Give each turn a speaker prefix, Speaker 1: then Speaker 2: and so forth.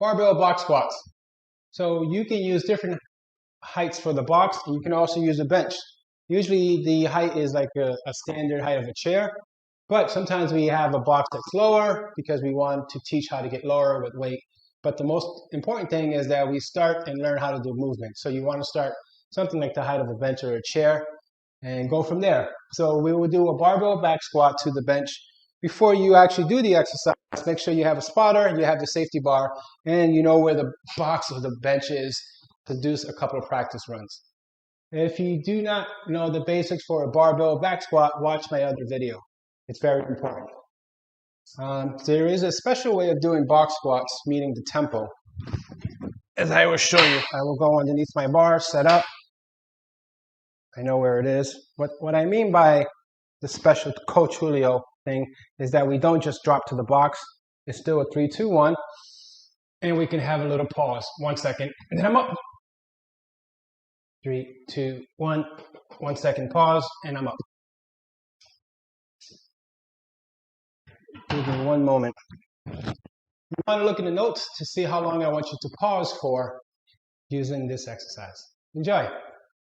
Speaker 1: barbell box squats. So you can use different heights for the box, and you can also use a bench. Usually the height is like a standard height of a chair, but sometimes we have a box that's lower because we want to teach how to get lower with weight. But the most important thing is that we start and learn how to do movement. So you want to start something like the height of a bench or a chair and go from there. So we will do a barbell back squat to the bench. Before you actually do the exercise, make sure you have a spotter, you have the safety bar, and you know where the box or the bench is to do a couple of practice runs. If you do not know the basics for a barbell back squat, watch my other video. It's very important. There is a special way of doing box squats, meaning the tempo. As I will show you, I will go underneath my bar, set up. I know where it is. What I mean by the special Coach Julio thing is that we don't just drop to the box. It's still a 3, 2, 1. And we can have a little pause. 1 second. And then I'm up. 3, 2, 1. 1 second pause. And I'm up. Give me 1 moment. You want to look in the notes to see how long I want you to pause for using this exercise. Enjoy.